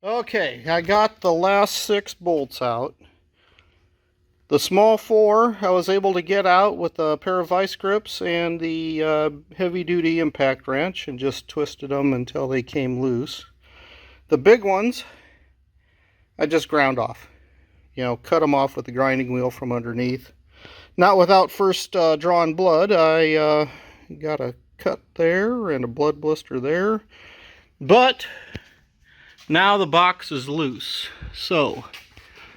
Okay, I got the last 6 bolts out. The small 4 I was able to get out with a pair of vice grips and the heavy-duty impact wrench and just twisted them until they came loose. The big ones I just ground off. Cut them off with the grinding wheel from underneath. Not without first drawing blood. I got a cut there and a blood blister there. But now the box is loose. So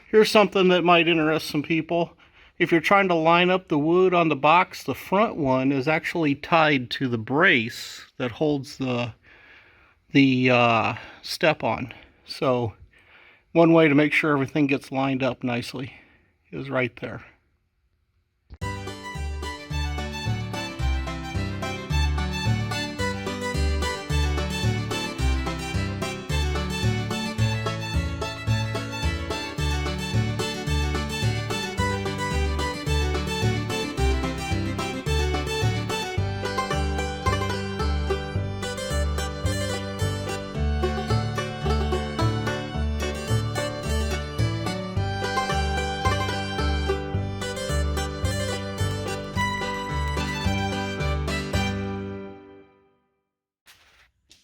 here's something that might interest some people. If you're trying to line up the wood on the box, the front one is actually tied to the brace that holds the step on. So one way to make sure everything gets lined up nicely is right there.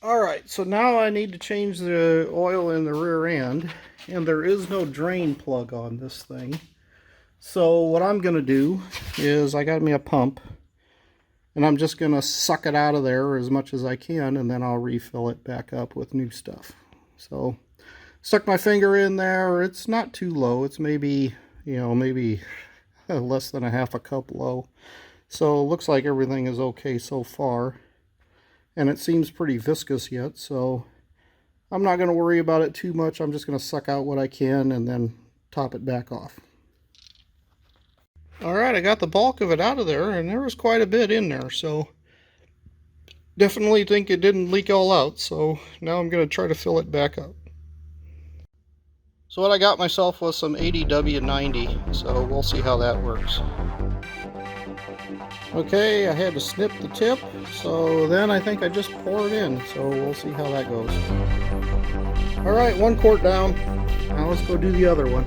Alright, so now I need to change the oil in the rear end, and there is no drain plug on this thing. So what I'm going to do is I got me a pump, and I'm just going to suck it out of there as much as I can, and then I'll refill it back up with new stuff. So stuck my finger in there. It's not too low. It's maybe less than a half a cup low. So it looks like everything is okay so far. And it seems pretty viscous yet, so I'm not going to worry about it too much. I'm just going to suck out what I can and then top it back off. Alright, I got the bulk of it out of there, and there was quite a bit in there, so definitely think it didn't leak all out, so now I'm going to try to fill it back up. So what I got myself was some ADW90, so we'll see how that works. Okay, I had to snip the tip, so then I think I just pour it in, so we'll see how that goes. Alright, 1 quart down. Now let's go do the other one.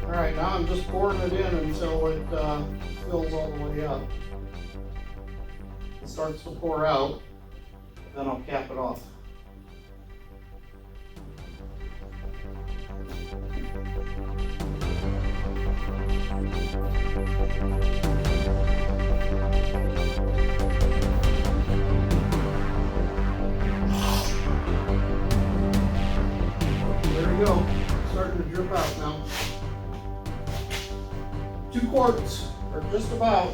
Alright, now I'm just pouring it in until it fills all the way up. It starts to pour out, then I'll cap it off. There we go, starting to drip out now. 2 quarts, or just about,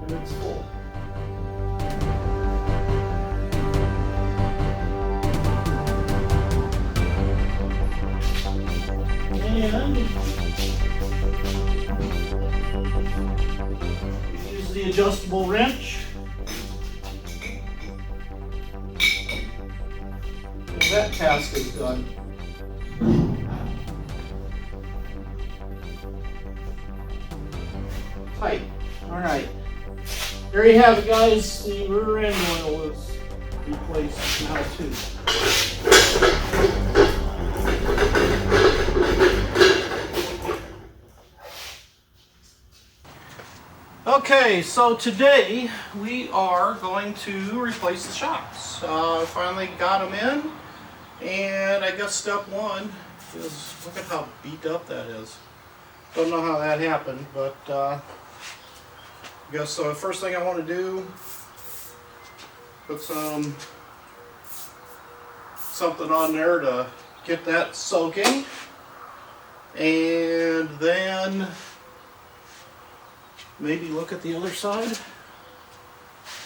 and it's full. And use the adjustable wrench. And that task is done. Tight. Alright. There you have it, guys. The rear end oil is replaced now too. Okay, so today we are going to replace the shocks. Finally got them in, and I guess step 1 is, look at how beat up that is. Don't know how that happened, but I guess so. First thing I want to do, put something on there to get that soaking, and then maybe look at the other side.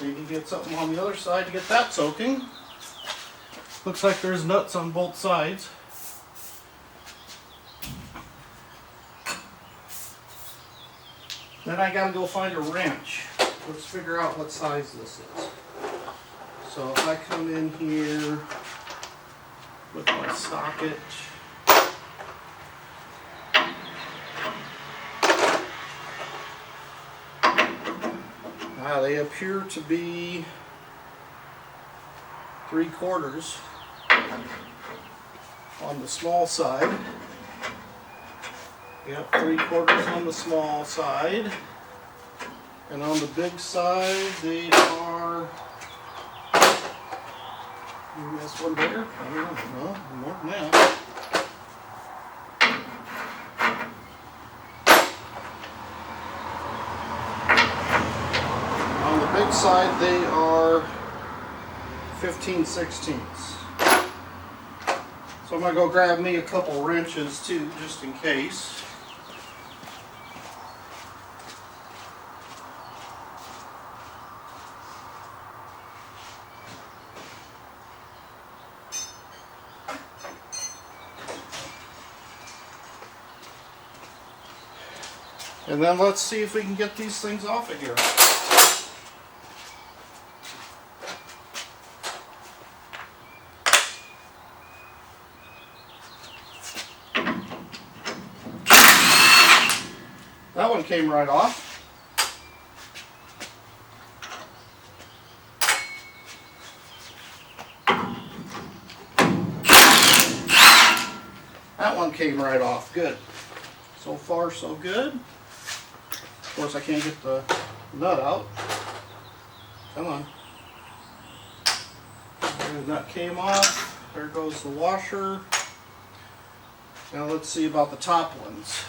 Maybe get something on the other side to get that soaking. Looks like there's nuts on both sides. Then I gotta go find a wrench. Let's figure out what size this is. So if I come in here with my socket, they appear to be 3/4 on the small side. Yep, 3/4 on the small side. And on the big side, they are, maybe that's one bigger? I don't know. No, more than that. On the big side, they are 15/16. So I'm going to go grab me a couple wrenches too, just in case. And then let's see if we can get these things off of here. That one came right off. That one came right off. Good. So far, so good. Of course, I can't get the nut out. Come on. There, the nut came off. There goes the washer. Now let's see about the top ones.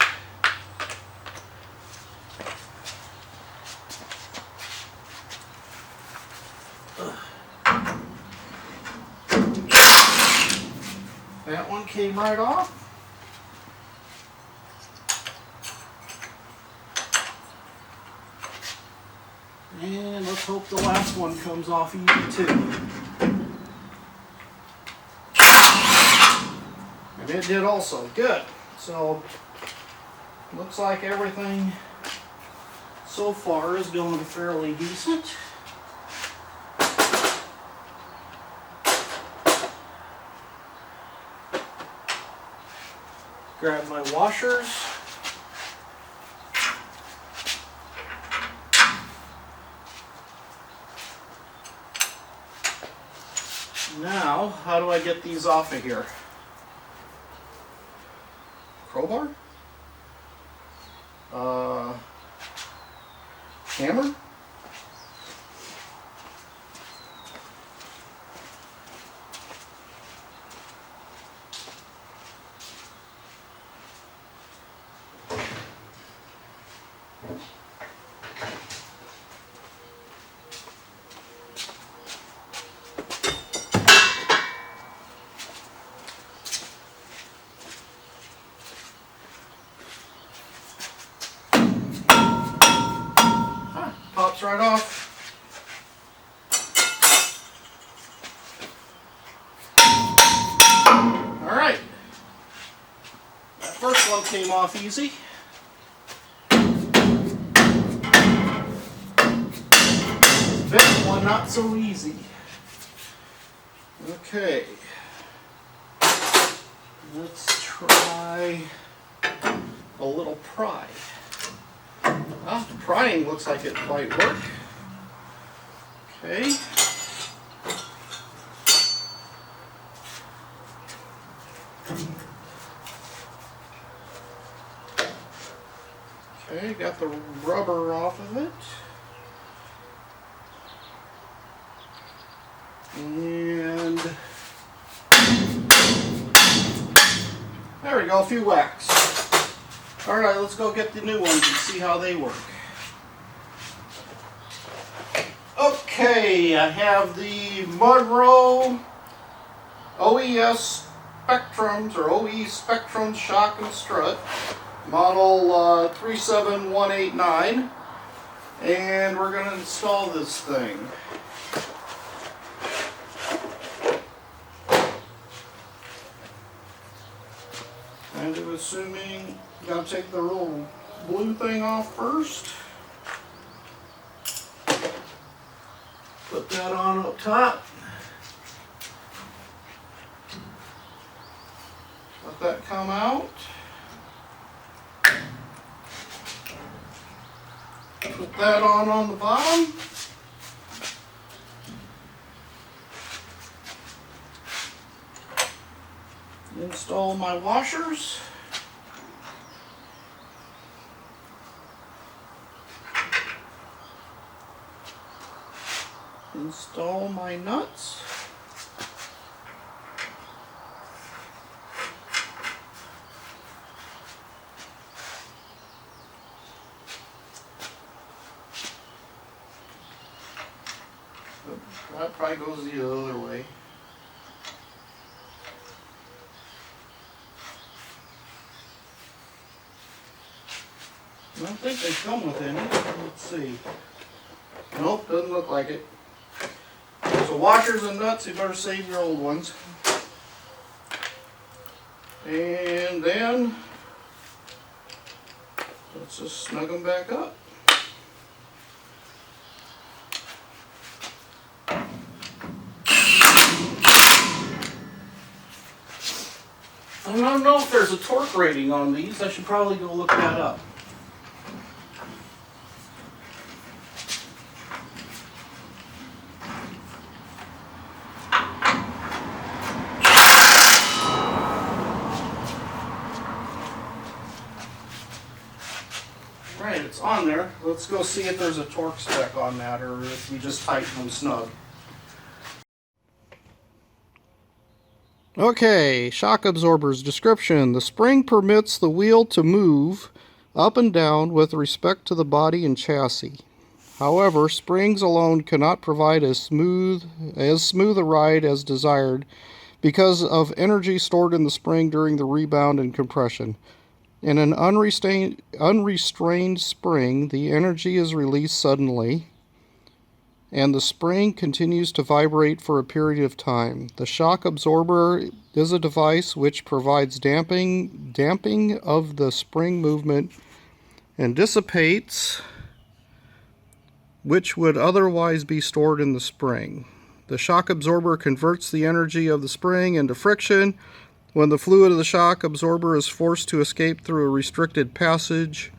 That one came right off. And let's hope the last one comes off easy too. And it did also. Good. So, looks like everything so far is going fairly decent. Grab my washers. Now, how do I get these off of here? Crowbar? Hammer? Pops right off. All right. That first one came off easy. This one not so easy. Okay. Let's try a little pry. Ah, prying looks like it might work. Okay. Okay, got the rubber off of it. And there we go, a few whacks. Alright, let's go get the new ones and see how they work. Okay, I have the Monroe OES Spectrums, or OE Spectrum Shock and Strut, model 37189, and we're going to install this thing. And I'm assuming you got to take the little blue thing off first. Put that on up top. Let that come out. Put that on the bottom. Install my washers. Install my nuts. That probably goes the other way. I don't think they come with any. Let's see. Nope, doesn't look like it. So washers and nuts, you better save your old ones. And then, let's just snug them back up. I don't know if there's a torque rating on these. I should probably go look that up. Right, it's on there. Let's go see if there's a torque spec on that, or if we just tighten them snug. Okay, shock absorbers description. The spring permits the wheel to move up and down with respect to the body and chassis. However, springs alone cannot provide as smooth a ride as desired because of energy stored in the spring during the rebound and compression. In an unrestrained spring, the energy is released suddenly, and the spring continues to vibrate for a period of time. The shock absorber is a device which provides damping of the spring movement and dissipates which would otherwise be stored in the spring. The shock absorber converts the energy of the spring into friction when the fluid of the shock absorber is forced to escape through a restricted passage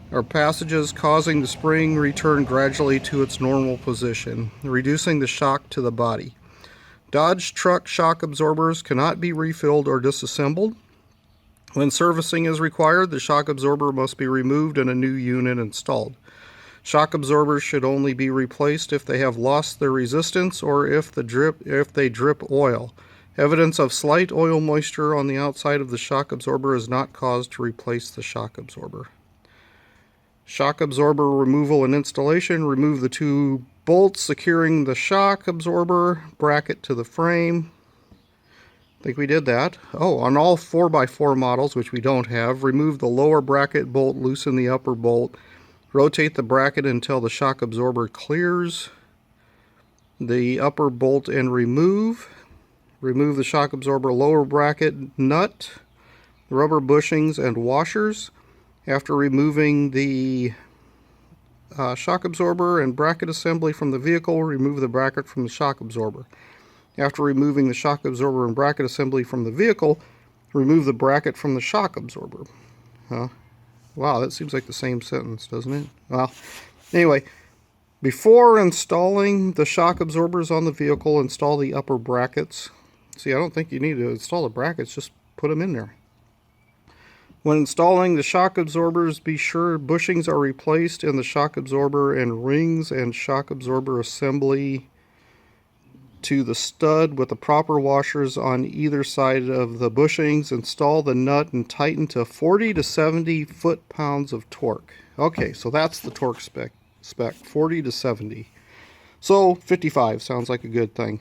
or passages, causing the spring return gradually to its normal position, reducing the shock to the body. Dodge truck shock absorbers cannot be refilled or disassembled. When servicing is required, the shock absorber must be removed and a new unit installed. Shock absorbers should only be replaced if they have lost their resistance or if they drip oil. Evidence of slight oil moisture on the outside of the shock absorber is not cause to replace the shock absorber. Shock absorber removal and installation. Remove the two bolts securing the shock absorber bracket to the frame. I think we did that. Oh, on all 4x4 models, which we don't have, remove the lower bracket bolt, loosen the upper bolt. Rotate the bracket until the shock absorber clears the upper bolt and remove. Remove the shock absorber lower bracket nut, rubber bushings, and washers. After removing the shock absorber and bracket assembly from the vehicle, remove the bracket from the shock absorber. After removing the shock absorber and bracket assembly from the vehicle, remove the bracket from the shock absorber. Wow, that seems like the same sentence, doesn't it? Well, anyway, before installing the shock absorbers on the vehicle, install the upper brackets. See, I don't think you need to install the brackets, just put them in there. When installing the shock absorbers, be sure bushings are replaced in the shock absorber and rings and shock absorber assembly to the stud with the proper washers on either side of the bushings. Install the nut and tighten to 40 to 70 foot-pounds of torque. Okay, so that's the torque spec, 40 to 70. So 55 sounds like a good thing.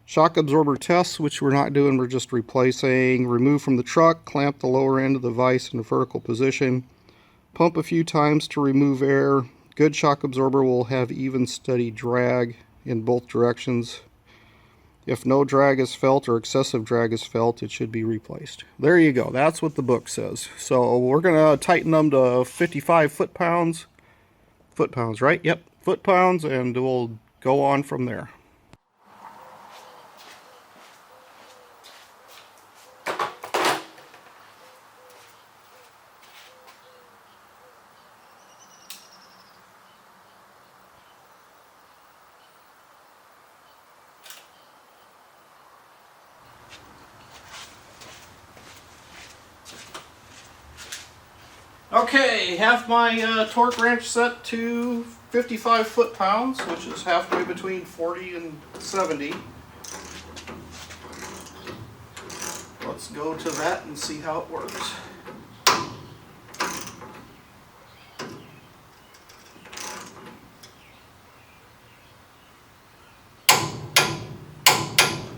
Shock absorber tests, which we're not doing, we're just replacing. Remove from the truck, clamp the lower end of the vise in a vertical position. Pump a few times to remove air. Good shock absorber will have even, steady drag in both directions. If no drag is felt or excessive drag is felt, it should be replaced. There you go. That's what the book says. So we're going to tighten them to 55 foot-pounds. Foot-pounds, right? Yep, foot-pounds, and we'll go on from there. Okay, have my torque wrench set to 55 foot-pounds, which is halfway between 40 and 70. Let's go to that and see how it works.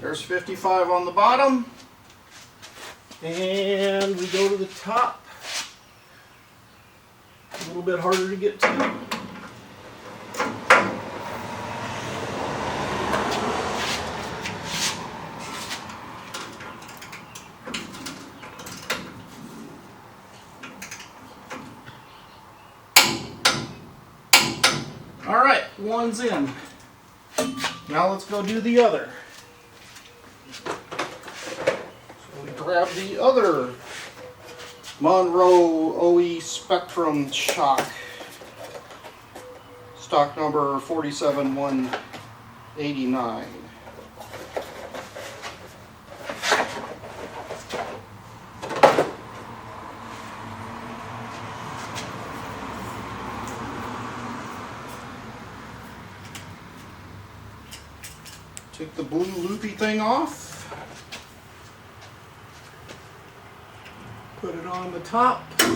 There's 55 on the bottom, and we go to the top. A little bit harder to get to. All right, one's in. Now let's go do the other. So we grab the other Monroe OE Spectrum shock, stock number 47189. Take the blue loopy thing off. Put it on the top. There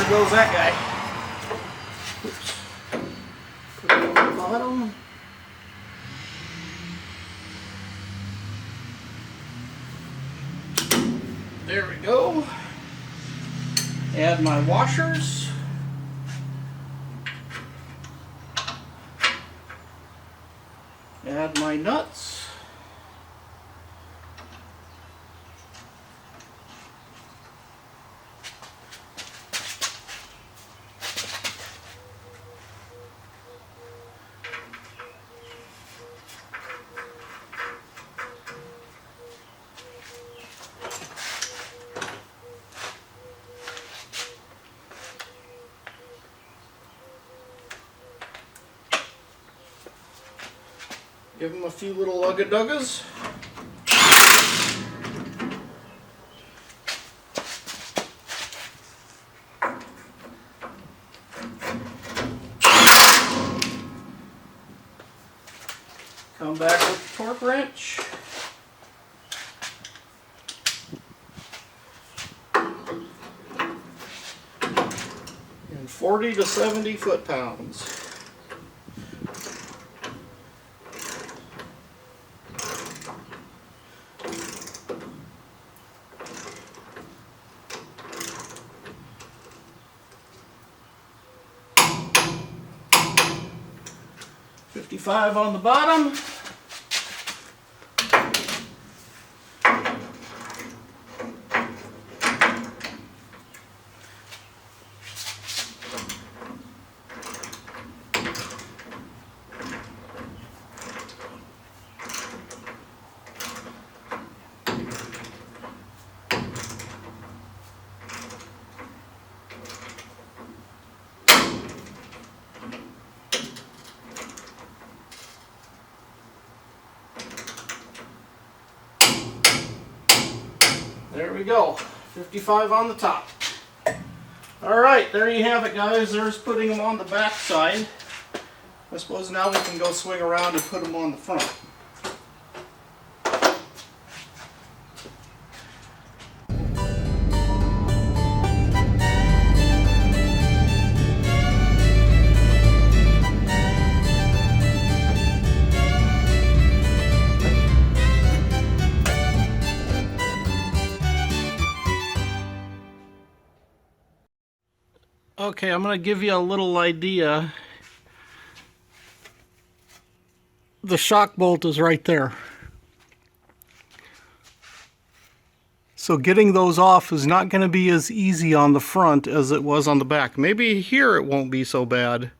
goes that guy. Oops. Put it on the bottom. There we go. Add my washers. Add my nuts. Give them a few little ugga-duggas. Come back with the torque wrench. And 40 to 70 foot-pounds. $55 on the bottom. There we go, 55 on the top. Alright, there you have it, guys. There's putting them on the back side. I suppose now we can go swing around and put them on the front. Okay, I'm going to give you a little idea. The shock bolt is right there. So getting those off is not going to be as easy on the front as it was on the back. Maybe here it won't be so bad,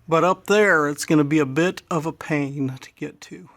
but up there it's going to be a bit of a pain to get to.